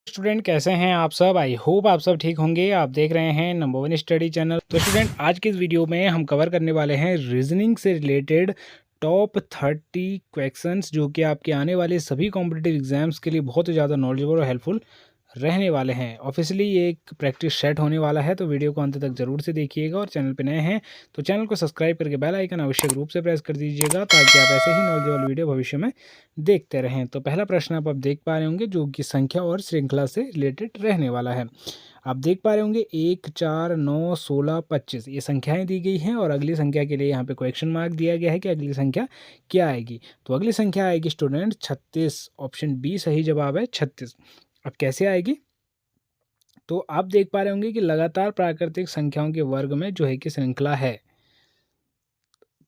Student कैसे हैं आप सब। आई होप आप सब ठीक होंगे। आप देख रहे हैं नंबर वन स्टडी चैनल। तो स्टूडेंट आज की इस वीडियो में हम कवर करने वाले हैं रीजनिंग से रिलेटेड टॉप 30 क्वेश्चंस जो कि आपके आने वाले सभी कॉम्पिटिटिव एग्जाम्स के लिए बहुत ही ज़्यादा नॉलेजेबल और हेल्पफुल रहने वाले हैं। ऑफिशियली ये एक प्रैक्टिस सेट होने वाला है, तो वीडियो को अंत तक जरूर से देखिएगा और चैनल पे नए हैं तो चैनल को सब्सक्राइब करके बेल आइकन आवश्यक रूप से प्रेस कर दीजिएगा ताकि आप ऐसे ही नॉलेजेबल वीडियो भविष्य में देखते रहें। तो पहला प्रश्न आप देख पा रहे होंगे जो कि संख्या और श्रृंखला से रिलेटेड रहने वाला है। आप देख पा रहे होंगे 1, 4, 9, 16, 25 ये संख्याएं दी गई हैं और अगली संख्या के लिए यहाँ पे क्वेश्चन मार्क दिया गया है कि अगली संख्या क्या आएगी। तो अगली संख्या आएगी स्टूडेंट 36। ऑप्शन बी सही जवाब है 36। अब कैसे आएगी, तो आप देख पा रहे होंगे कि लगातार प्राकृतिक संख्याओं के वर्ग में जो है कि श्रृंखला है।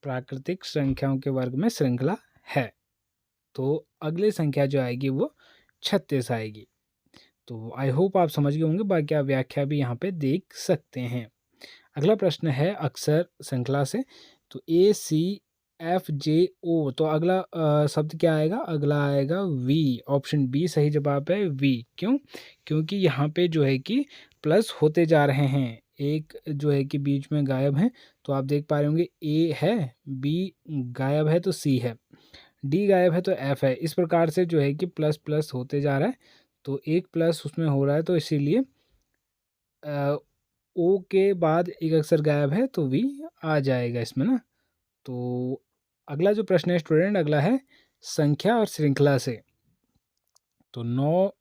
प्राकृतिक संख्याओं के वर्ग में श्रृंखला है, तो अगली संख्या जो आएगी वो 36 आएगी। तो आई होप आप समझ गए होंगे, बाकी आप व्याख्या भी यहाँ पे देख सकते हैं। अगला प्रश्न है अक्षर श्रृंखला से, तो ACFJO, तो अगला शब्द क्या आएगा, अगला आएगा वी। ऑप्शन बी सही जवाब है वी। क्यों? क्योंकि यहाँ पे जो है कि प्लस होते जा रहे हैं, एक जो है कि बीच में गायब है। तो आप देख पा रहे होंगे ए है, बी गायब है तो सी है, डी गायब है तो एफ है। इस प्रकार से जो है कि प्लस प्लस होते जा रहा है, तो एक प्लस उसमें हो रहा है, तो इसीलिए ओ के बाद एक अक्षर गायब है तो वी आ जाएगा इसमें ना। तो अगला जो प्रश्न है स्टूडेंट, अगला है संख्या और श्रृंखला से। तो 9,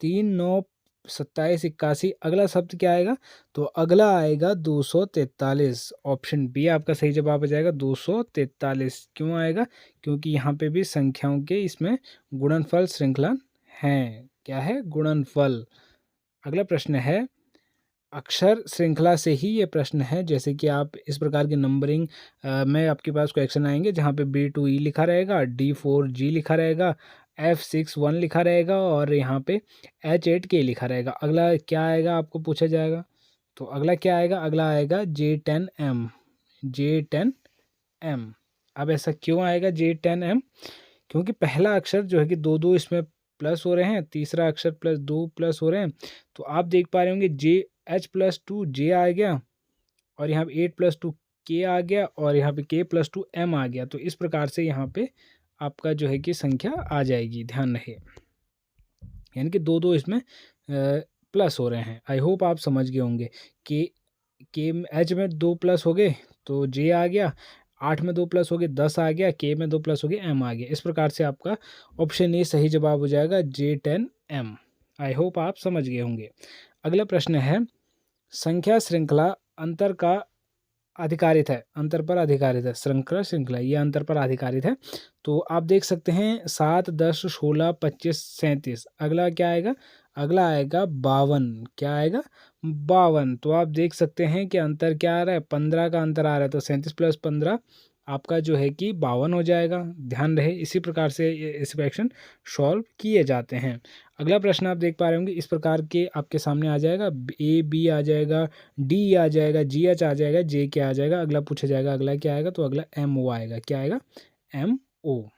3, 9, 27, 81, अगला शब्द क्या आएगा, तो अगला आएगा 243। ऑप्शन बी आपका सही जवाब हो जाएगा 243। क्यों आएगा? क्योंकि यहाँ पे भी संख्याओं के इसमें गुणनफल श्रृंखला है। क्या है? गुणनफल। अगला प्रश्न है अक्षर श्रृंखला से ही ये प्रश्न है, जैसे कि आप इस प्रकार की नंबरिंग में आपके पास क्वेश्चन आएंगे जहाँ पे B2E लिखा रहेगा, D4G लिखा रहेगा, F61 लिखा रहेगा और यहाँ पे H8K लिखा रहेगा। अगला क्या आएगा आपको पूछा जाएगा, तो अगला क्या आएगा, अगला आएगा J10M। J10M। अब ऐसा क्यों आएगा J10M? क्योंकि पहला अक्षर जो है कि दो दो इसमें प्लस हो रहे हैं, तीसरा अक्षर प्लस दो प्लस हो रहे हैं। तो आप देख पा रहे होंगे H+2 J आ गया और यहाँ पे 8+2 K आ गया और यहाँ पे K+2 M आ गया। तो इस प्रकार से यहाँ पे आपका जो है कि संख्या आ जाएगी, ध्यान रहे। यानी कि दो दो इसमें प्लस हो रहे हैं। आई होप आप समझ गए होंगे कि H में 2 प्लस हो गए तो J आ गया, 8 में 2 प्लस हो गए 10 आ गया, K में 2 प्लस हो गए M आ गया। इस प्रकार से आपका ऑप्शन ए सही जवाब हो जाएगा J10M। आई होप आप समझ गए होंगे। अगला प्रश्न है संख्या श्रृंखला अंतर का आधिकारित है, अंतर पर आधिकारित है। श्रृंखला ये अंतर पर आधिकारित है। तो आप देख सकते हैं 7, 10, 16, 25, 37। अगला क्या आएगा, अगला आएगा 52। क्या आएगा? 52। तो आप देख सकते हैं कि अंतर क्या आ रहा है, 15 का अंतर आ रहा है। तो 37 + 15 आपका जो है कि 52 हो जाएगा। ध्यान रहे, इसी प्रकार से इस क्वेश्चन सॉल्व किए जाते हैं। अगला प्रश्न आप देख पा रहे होंगे इस प्रकार के आपके सामने आ जाएगा, A B आ जाएगा, D आ जाएगा, GH आ जाएगा, J क्या आ जाएगा। अगला पूछा जाएगा अगला क्या आएगा, तो अगला MO आएगा। क्या आएगा? MO।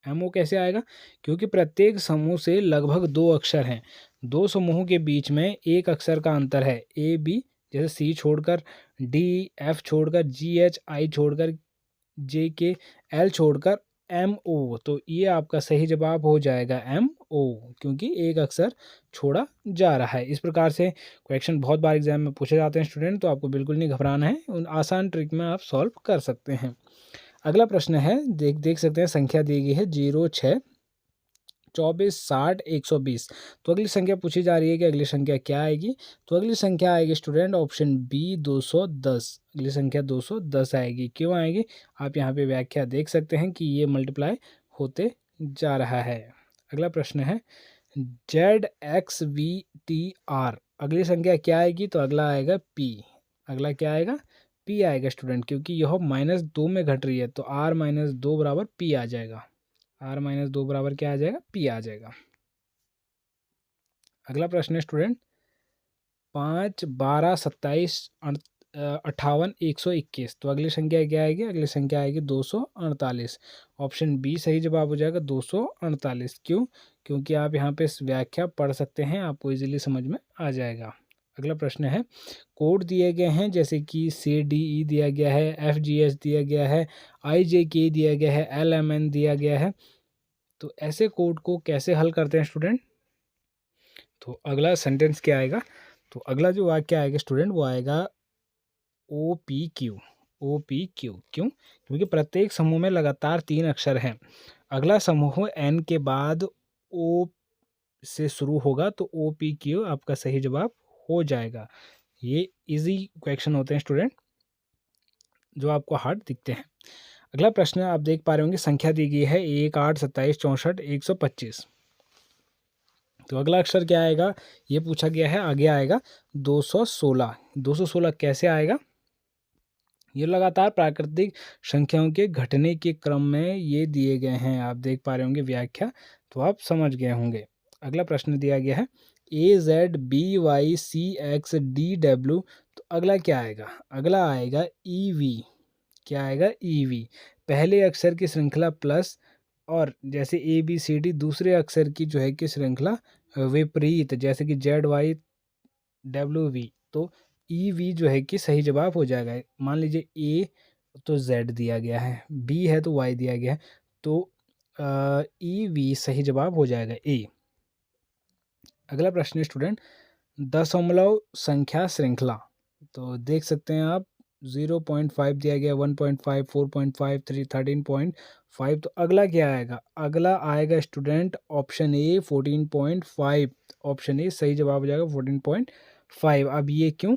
MO कैसे आएगा? क्योंकि प्रत्येक समूह से लगभग 2 अक्षर हैं, 2 समूहों के बीच में एक अक्षर का अंतर है। AB जैसे C छोड़कर, D F छोड़कर, GH I छोड़कर, JK L छोड़कर, MO। तो ये आपका सही जवाब हो जाएगा MO, क्योंकि एक अक्षर छोड़ा जा रहा है। इस प्रकार से क्वेश्चन बहुत बार एग्जाम में पूछे जाते हैं स्टूडेंट, तो आपको बिल्कुल नहीं घबराना है, उन आसान ट्रिक में आप सॉल्व कर सकते हैं। अगला प्रश्न है, देख सकते हैं संख्या दी गई है 0, 6, 24, 60, 120। तो अगली संख्या पूछी जा रही है कि अगली संख्या क्या आएगी। तो अगली संख्या आएगी स्टूडेंट ऑप्शन बी 210। अगली संख्या 210 आएगी। क्यों आएगी? आप यहाँ पे व्याख्या देख सकते हैं कि ये मल्टीप्लाई होते जा रहा है। अगला प्रश्न है ZXVTR। अगली संख्या क्या आएगी? तो अगला आएगा P। अगला क्या आएगा? P आएगा स्टूडेंट, क्योंकि यह -2 में घट रही है तो R-2 बराबर P आ जाएगा। R-2 बराबर क्या आ जाएगा? P आ जाएगा। अगला प्रश्न है स्टूडेंट 5, 12, 27, 58, 121। तो अगली संख्या क्या आएगी? अगली संख्या आएगी 248। ऑप्शन बी सही जवाब हो जाएगा 248। क्यों? क्योंकि आप यहाँ पे व्याख्या पढ़ सकते हैं, आपको इजीली समझ में आ जाएगा। अगला प्रश्न है, कोड दिए गए हैं जैसे कि CDE दिया गया है, FGH दिया गया है, IJK दिया गया है, LMN दिया गया है, तो ऐसे कोड को कैसे हल करते हैं स्टूडेंट? तो अगला सेंटेंस क्या आएगा? तो अगला जो वाक्य आएगा स्टूडेंट वो आएगा OPQ। OPQ क्यों? क्योंकि प्रत्येक समूह में लगातार 3 अक्षर हैं। अगला समूह N के बाद O से शुरू होगा तो OPQ आपका सही जवाब हो जाएगा। ये इजी क्वेश्चन होते हैं स्टूडेंट, जो आपको हार्ड दिखते हैं। अगला प्रश्न आप देख पा रहे होंगे, संख्या दी गई है 1, 8, 27, 64, 125। तो अगला अक्षर क्या आएगा ये पूछा गया है। आगे आएगा 216। 216 कैसे आएगा? ये लगातार प्राकृतिक संख्याओं के घटने के क्रम में ये दिए गए हैं, आप देख पा रहे होंगे व्याख्या, तो आप समझ गए होंगे। अगला प्रश्न दिया गया है AZBYCXDW, तो अगला क्या आएगा? अगला आएगा EV। क्या आएगा? EV। पहले अक्षर की श्रृंखला प्लस और जैसे ABCD दूसरे अक्षर की जो है कि श्रृंखला विपरीत, जैसे कि ZYWV, तो EV जो है कि सही जवाब हो जाएगा। मान लीजिए A तो Z दिया गया है, B है तो Y दिया गया है, तो EV सही जवाब हो जाएगा A। अगला प्रश्न स्टूडेंट, दशमलव संख्या श्रृंखला, तो देख सकते हैं आप 0.5 दिया गया, 1.5, 4.5, 13.5, तो अगला क्या आएगा? अगला आएगा student option A 14.5। Option A सही जवाब हो जाएगा 14.5। अब ये क्यों?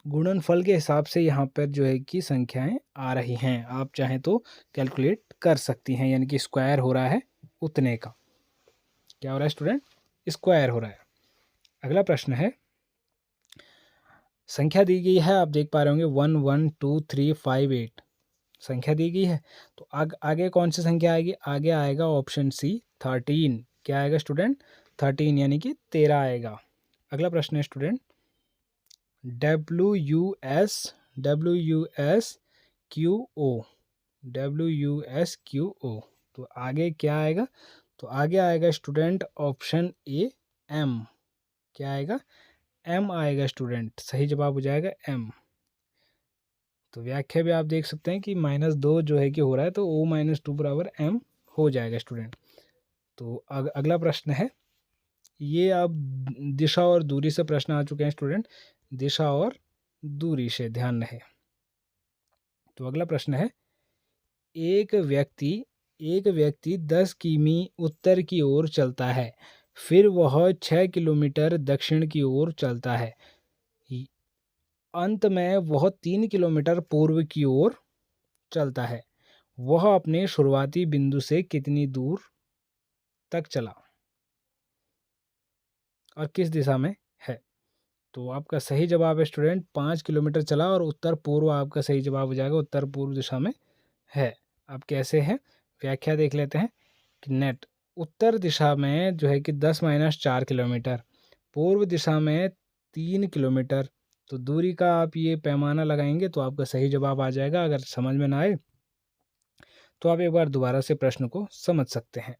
गुणनफल के हिसाब से यहाँ पर जो है कि संख्याएं आ रही हैं, आप चाहें तो कैलकुलेट कर सकती हैं, यानी कि स्क्वायर हो रहा है उतने का। क्या हो रहा है स्टूडेंट? स्क्वायर हो रहा है। अगला प्रश्न है, संख्या दी गई है, आप देख पा रहे होंगे 1, 1, 2, 3, 5, 8 संख्या दी गई है, तो आगे कौन सी संख्या आएगी? आगे आएगा ऑप्शन सी 13। क्या आएगा स्टूडेंट? 13 यानी कि 13 आएगा। अगला प्रश्न है स्टूडेंट, WUSQO, तो आगे क्या आएगा? तो आगे आएगा स्टूडेंट ऑप्शन ए M। क्या आएगा? M आएगा स्टूडेंट, सही जवाब हो जाएगा M। तो व्याख्या भी आप देख सकते हैं कि -2 जो है कि हो रहा है, तो O-2 बराबर M हो जाएगा स्टूडेंट। तो अगला प्रश्न है, ये अब दिशा और दूरी से प्रश्न आ चुके हैं स्टूडेंट, दिशा और दूरी से ध्यान रहे। तो अगला प्रश्न है, एक व्यक्ति 10 किमी उत्तर की ओर चलता है, फिर वह 6 किलोमीटर दक्षिण की ओर चलता है, अंत में वह 3 किलोमीटर पूर्व की ओर चलता है, वह अपने शुरुआती बिंदु से कितनी दूर तक चला और किस दिशा में है? तो आपका सही जवाब है स्टूडेंट 5 किलोमीटर चला और उत्तर पूर्व आपका सही जवाब हो जाएगा, उत्तर पूर्व दिशा में है। अब कैसे है? व्याख्या देख लेते हैं कि नेट उत्तर दिशा में जो है कि 10-4 किलोमीटर, पूर्व दिशा में 3 किलोमीटर, तो दूरी का आप ये पैमाना लगाएंगे तो आपका सही जवाब आ जाएगा। अगर समझ में ना आए तो आप एक बार दोबारा से प्रश्न को समझ सकते हैं।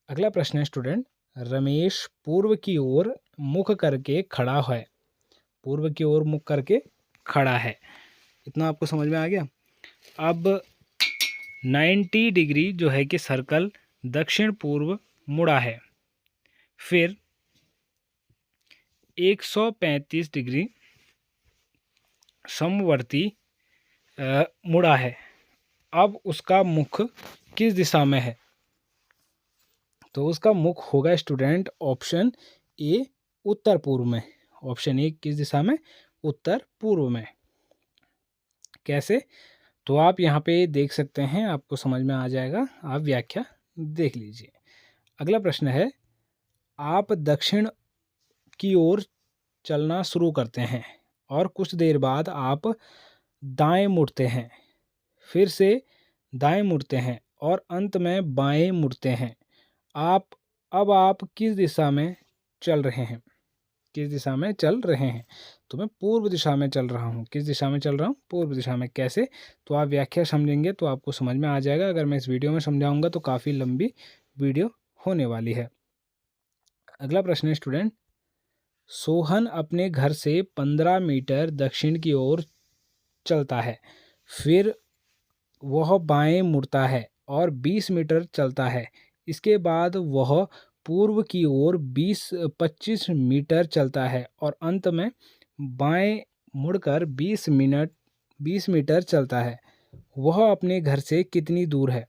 अगला प्रश्न है स्टूडेंट, रमेश पूर्व की ओर मुख करके खड़ा है, पूर्व की ओर मुख करके खड़ा है, इतना आपको समझ में आ गया। अब 90 डिग्री जो है कि सर्कल दक्षिण पूर्व मुड़ा है, फिर 135 डिग्री समवर्ती मुड़ा है, अब उसका मुख किस दिशा में है? तो उसका मुख होगा स्टूडेंट ऑप्शन ए उत्तर पूर्व में। ऑप्शन ए किस दिशा में? उत्तर पूर्व में। कैसे? तो आप यहाँ पे देख सकते हैं, आपको समझ में आ जाएगा, आप व्याख्या देख लीजिए। अगला प्रश्न है, आप दक्षिण की ओर चलना शुरू करते हैं और कुछ देर बाद आप दाएं मुड़ते हैं, फिर से दाएं मुड़ते हैं और अंत में बाएं मुड़ते हैं। अब आप किस दिशा में चल रहे हैं? किस दिशा में चल रहे हैं? तो मैं पूर्व दिशा में चल रहा हूँ। किस दिशा में चल रहा हूँ? पूर्व दिशा में। कैसे? तो आप व्याख्या समझेंगे तो आपको समझ में आ जाएगा। अगर मैं इस वीडियो में समझाऊंगा तो काफ़ी लंबी वीडियो होने वाली है। अगला प्रश्न है स्टूडेंट, सोहन अपने घर से 15 मीटर दक्षिण की ओर चलता है, फिर वह बाएं मुड़ता है और 20 मीटर चलता है। इसके बाद वह पूर्व की ओर 25 मीटर चलता है और अंत में बाएं मुड़कर 20 मीटर चलता है। वह अपने घर से कितनी दूर है?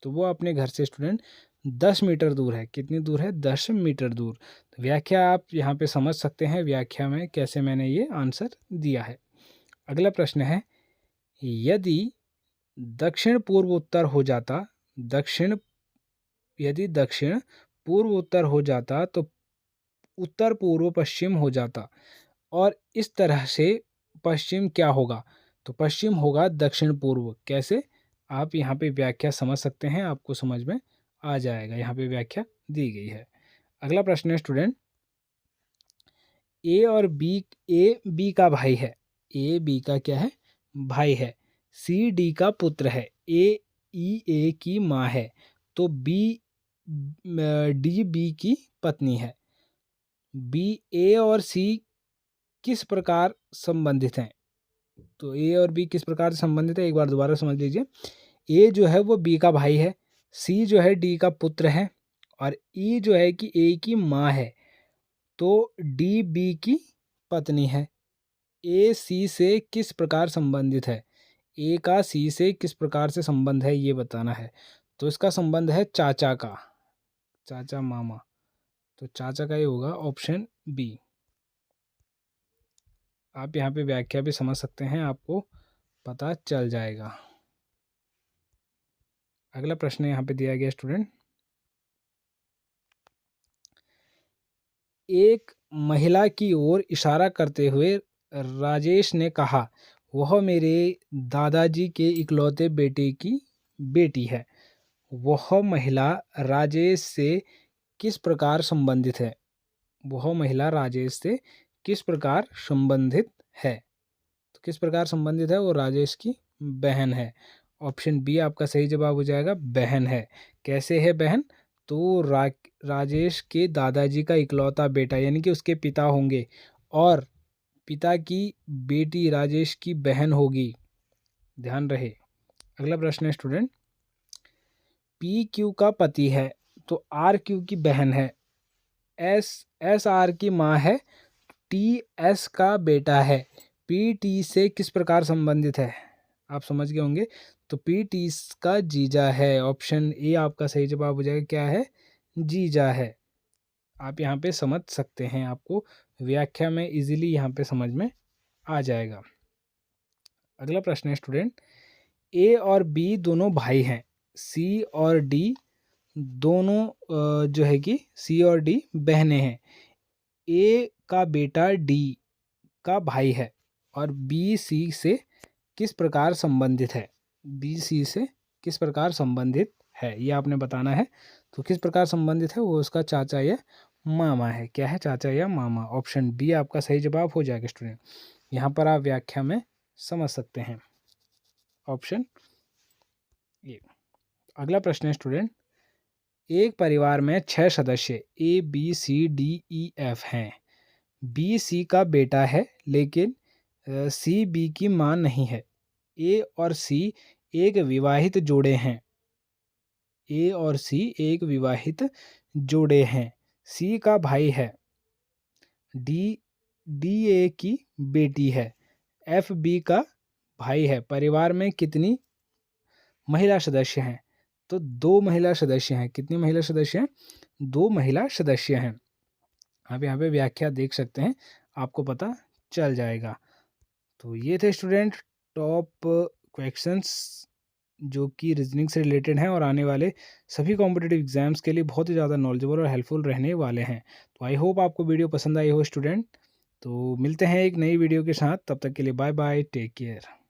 तो वह अपने घर से स्टूडेंट 10 मीटर दूर है। कितनी दूर है? 10 मीटर दूर। तो व्याख्या आप यहाँ पे समझ सकते हैं, व्याख्या में कैसे मैंने ये आंसर दिया है। अगला प्रश्न है, यदि दक्षिण पूर्व उत्तर हो जाता, यदि दक्षिण पूर्व उत्तर हो जाता तो उत्तर पूर्व पश्चिम हो जाता, और इस तरह से पश्चिम क्या होगा? तो पश्चिम होगा दक्षिण पूर्व। कैसे? आप यहाँ पे व्याख्या समझ सकते हैं, आपको समझ में आ जाएगा, यहाँ पे व्याख्या दी गई है। अगला प्रश्न है स्टूडेंट, ए बी का भाई है। ए बी का क्या है? भाई है। सी डी का पुत्र है। ए की माँ है, तो डी बी की पत्नी है। बी ए और सी किस प्रकार संबंधित हैं? तो ए और बी किस प्रकार से संबंधित है, एक बार दोबारा समझ लीजिए। ए जो है वो बी का भाई है, सी जो है डी का पुत्र है, और ई जो है कि ए की माँ है, तो डी बी की पत्नी है। ए सी से किस प्रकार संबंधित है? ए का सी से किस प्रकार से संबंध है ये बताना है। तो इसका संबंध है चाचा का, चाचा मामा। तो चाचा का ये होगा ऑप्शन बी। आप यहाँ पे व्याख्या भी समझ सकते हैं, आपको पता चल जाएगा। अगला प्रश्न यहाँ पे दिया गया स्टूडेंट, एक महिला की ओर इशारा करते हुए राजेश ने कहा, वह मेरे दादाजी के इकलौते बेटे की बेटी है। वह महिला राजेश से किस प्रकार संबंधित है? वह महिला राजेश से किस प्रकार संबंधित है? तो किस प्रकार संबंधित है? वो राजेश की बहन है। ऑप्शन बी आपका सही जवाब हो जाएगा, बहन है। कैसे है बहन? तो राजेश के दादाजी का इकलौता बेटा, यानी कि उसके पिता होंगे, और पिता की बेटी राजेश की बहन होगी, ध्यान रहे। अगला प्रश्न है स्टूडेंट, पी क्यू का पति है तो आर क्यू की बहन है, एस आर की माँ है, टी एस का बेटा है, पी टी से किस प्रकार संबंधित है? आप समझ गए होंगे। तो पी टी का जीजा है। ऑप्शन ए आपका सही जवाब हो जाएगा, क्या है? जीजा है। आप यहाँ पे समझ सकते हैं, आपको व्याख्या में इजीली यहाँ पे समझ में आ जाएगा। अगला प्रश्न है स्टूडेंट, ए और बी दोनों भाई हैं, सी और डी दोनों जो है कि सी और डी बहनें हैं। ए का बेटा डी का भाई है और बी सी से किस प्रकार संबंधित है? बी सी से किस प्रकार संबंधित है ये आपने बताना है। तो किस प्रकार संबंधित है? वो उसका चाचा या मामा है। क्या है? चाचा या मामा। ऑप्शन बी आपका सही जवाब हो जाएगा स्टूडेंट। यहाँ पर आप व्याख्या में समझ सकते हैं, ऑप्शन ए। अगला प्रश्न है स्टूडेंट, एक परिवार में 6 सदस्य A B C D E F हैं। बी सी का बेटा है लेकिन सी बी की मां नहीं है। ए और सी एक विवाहित जोड़े हैं। ए और सी एक विवाहित जोड़े हैं। सी का भाई है, डी ए की बेटी है, एफ बी का भाई है। परिवार में कितनी महिला सदस्य हैं? तो 2 महिला सदस्य हैं। कितनी महिला सदस्य हैं? 2 महिला सदस्य हैं। आप यहाँ पे व्याख्या देख सकते हैं, आपको पता चल जाएगा। तो ये थे स्टूडेंट टॉप क्वेश्चंस जो कि रीजनिंग से रिलेटेड हैं और आने वाले सभी कॉम्पिटिटिव एग्जाम्स के लिए बहुत ही ज़्यादा नॉलेजेबल और हेल्पफुल रहने वाले हैं। तो आई होप आपको वीडियो पसंद आई हो स्टूडेंट। तो मिलते हैं एक नई वीडियो के साथ, तब तक के लिए बाय बाय, टेक केयर।